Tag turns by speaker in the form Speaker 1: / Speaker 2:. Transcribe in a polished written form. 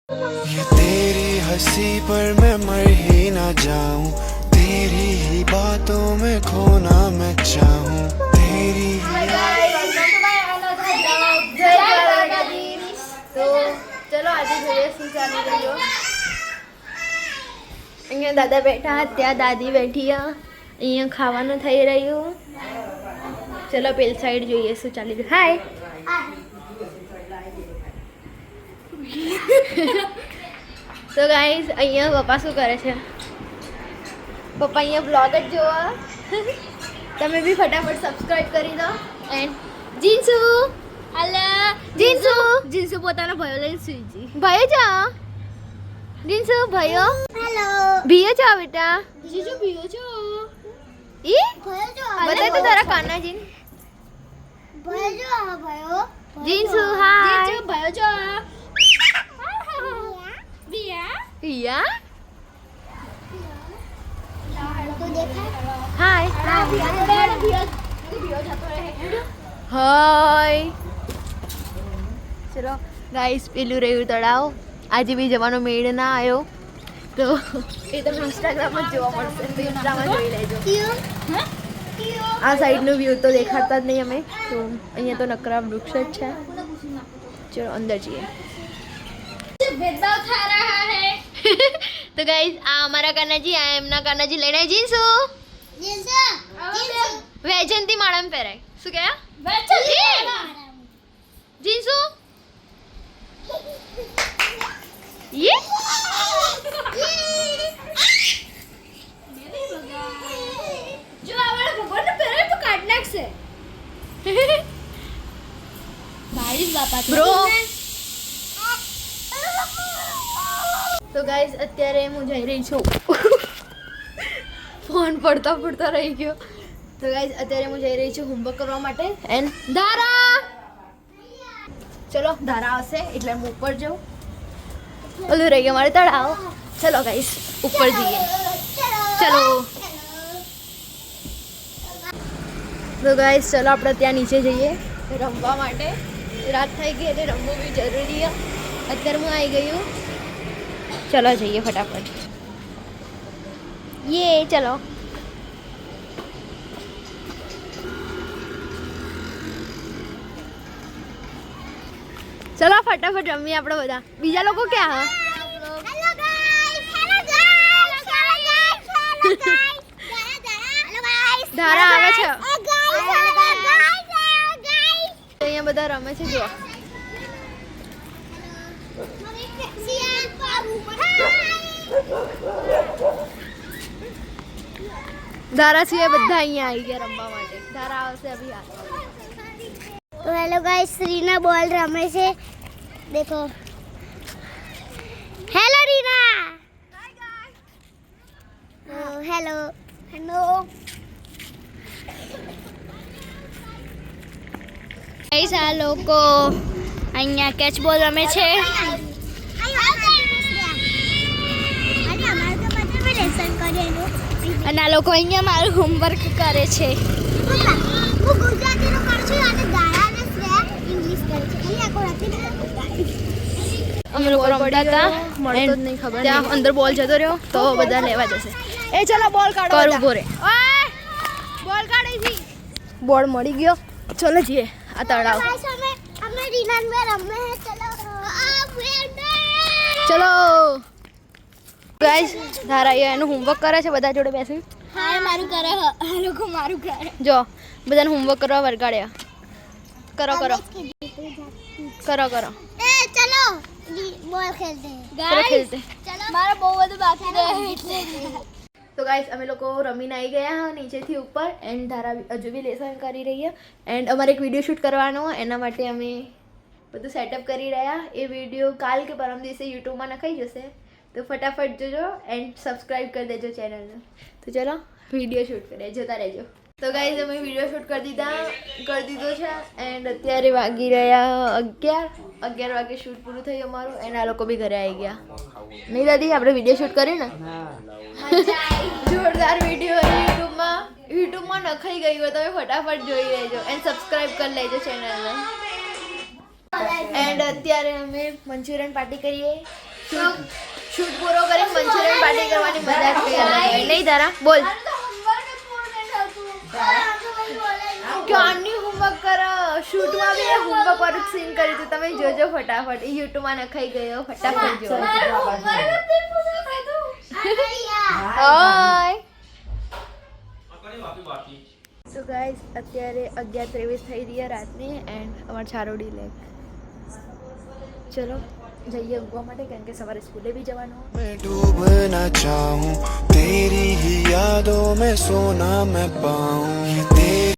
Speaker 1: ये तेरी हंसी पर मैं मर ही ना जाऊं, तेरी ही बातों में खोना मैं चाहूं, तेरी
Speaker 2: તો ચલો આજે જોઈએ શું ચાલી રહ્યું. અહીંયા દાદા બેઠા, ત્યાં દાદી બેઠી, અહીંયા ખાવાનું થઈ રહ્યું. ચલો પેલ સાઈડ જોઈએ શું ચાલી રહ્યું. હાય. તો ગાઈસ અહીંયા પપ્પા શું કરે છે? પપ્પા અહીંયા બ્લોગ જ જોવા. તમે બી ફટાફટ સબસ્ક્રાઇબ કરી દો. એન્ડ જીન્સુ, હાલો જીન્સુ. જીન્સુ પોતાનો ભયો લઈને સુઈ જી. ભયો જા જીન્સુ, ભયો
Speaker 3: હેલો
Speaker 2: ભીયો જા બેટા.
Speaker 3: જીજુ પીઓ છો
Speaker 2: ઈ
Speaker 3: ભયો છો
Speaker 2: બતાય તો તારા કાના જીન.
Speaker 3: ભયો છો ભયો
Speaker 2: જીન્સુ હાય.
Speaker 3: જીજુ ભયો છો બિયા
Speaker 2: પિયા
Speaker 3: તો દેખાય
Speaker 2: હાય.
Speaker 3: ભયો જતો રહે
Speaker 2: હાય. ચલો ગાઈસ પેલું રહ્યું તળાવ. આજે બી જવાનો મેળ ના આવ્યો તો એ તમને ઇન્સ્ટાગ્રામમાં જ જોવા મળશે. તો ઇન્સ્ટામાં જોઈ લેજો. આ સાઈડનું વ્યૂ તો દેખાડતા જ નહીં અમે. તો અહીંયા તો નકરા વૃક્ષ જ છે. ચલો અંદર જઈએ.
Speaker 3: भेदभाव था रहा है
Speaker 2: તો ગાઈસ આ અમારા કાનાજી, આ એમના કાનાજી લઈને જીન્સુ વેજંતી માળામાં પહેરાય. શું કહેયા જીન્સુ? યે
Speaker 3: जो आवाज भगवान ने पहले तो काट नाखसे बारिश बापा
Speaker 2: બ્રો. તો ગાઈસ અત્યારે હું જઈ રહી છું. ફોન પડતા પડતા રહી ગયો. તો ગાઈસ અત્યારે હું જઈ રહી છું હોમવર્ક કરવા માટે. એન્ડ ધારા, ચલો ધારા આવશે એટલે હું ઉપર જાઉં. ઓલું રહી ગયું મારે તળાવ. ચલો ગાઈસ ઉપર જઈએ. ચલો તો ગાઈસ ચલો આપણે ત્યાં નીચે જઈએ રમવા માટે. રાત થઈ ગઈ એટલે રમવું બી જરૂરી છે. અત્યારે હું આવી ગયું. ચલો જઈએ ફટાફટ. યે ચલો. ચલો ફટાફટ રમીએ આપણે બધા. બીજા લોકો ક્યાં હા?
Speaker 3: Hello guys hello guys hello guys hello guys hello guys
Speaker 2: ધારા આવે છે.
Speaker 3: हेलो गाइस
Speaker 2: અહીંયા બધા રમે છે જો.
Speaker 3: सियान बाबू
Speaker 2: ધારા સિવાય બધા અહીંયા આવી ગયા રમવા માટે. ધારા આવશે અભી આ.
Speaker 3: तो हेलो गाइस रीना बॉल रमे से देखो. Hello Reena hi guys hello hello guys આ લોકો અહીંયા કેચ બોલ રમે છે. અને આ લોકો અહીંયા મારું હોમવર્ક કરે છે. હું ગુજરાતીનું કરું છું અને દાડાને ઇંગ્લિશ કરે છે. અહીંયા કોરાતી
Speaker 2: અમે લોકો રમતા હતા.
Speaker 3: મળતો જ નહીં, ખબર
Speaker 2: ત્યાં અંદર બોલ જતો રહ્યો તો બધા લેવા જશે.
Speaker 3: એ ચલો બોલ કાઢો.
Speaker 2: કર ઉભો રે.
Speaker 3: ઓય બોલ કાઢી છી.
Speaker 2: બોલ મળી ગયો. ચલો જઈએ આ તળાવ.
Speaker 3: અમે રીનાન મે રમે હે. ચલો આ બેટા
Speaker 2: ચલો ગાઈસ ધારા એનું હોમવર્ક કરે છે બધા જોડે બેસી.
Speaker 3: હાય મારું કરે આ લોકો મારું કરે.
Speaker 2: જો બધાને હોમવર્ક કરવા વરગાડ્યા. કરો કરો કરો કરો.
Speaker 3: એ ચલો બોલ ખેલતે
Speaker 2: ચલો ખેલતે.
Speaker 3: ચલો મારો બહુ બધું બાકી રહે એટલે
Speaker 2: તો ગાઈસ અમે લોકો રમીને આવી ગયા નીચેથી ઉપર. એન્ડ ધારા હજુ બી લેસન કરી રહી છે. એન્ડ અમારે એક વિડીયો શૂટ કરવાનો, એના માટે અમે બધું સેટઅપ કરી રહ્યા. એ વિડીયો કાલ કે પરમ દિવસે યુટ્યુબમાં નખાઈ જશે. તો ફટાફટ જોજો એન્ડ સબસ્ક્રાઈબ કરી દેજો ચેનલને. તો ચલો વિડીયો શૂટ કરીએ, જોતા રહેજો. તો ગાઈસ અમે વિડીયો શૂટ કરી દીધો છે. એન્ડ અત્યારે વાગી રહ્યા 11 વાગે શૂટ પૂરું થયું અમારું. એન્ડ આ લોકો બી ઘરે આવી ગયા. નહીં દાદી આપણે વિડીયો શૂટ કર્યું ને? જોરદાર વિડીયો યુટ્યુબમાં નખાઈ ગયું હોય. તમે ફટાફટ જોઈ લેજો એન્ડ સબસ્ક્રાઈબ કરી લેજો ચેનલને. એન્ડ અત્યારે અમે મંચુરિયન પાર્ટી કરીએ. શૂટ પૂરો કરીને મંચુરિયન પાર્ટી કરવાની મજા જ કંઈ અલગ હોય નહીં ધારા બોલ ક્યારની હોમવર્ક કરો શૂટમાં બી હોમવર્ક વાળું સીન કર્યું હતું તમે જોજો ફટાફટ એ યુટ્યુબમાં નખાઈ ગયો ફટાફટ જો ઓય સો ગાઈઝ અત્યારે 11:23 થઈ રહી રાતની એન્ડ અમારે છારોડી લેક ચલો જઈએ ઊંઘવા માટે કારણ કે સવારે સ્કૂલે બી જવાનું
Speaker 1: मैं डूबना चाहूं तेरी ही यादों में सोना मैं पाऊं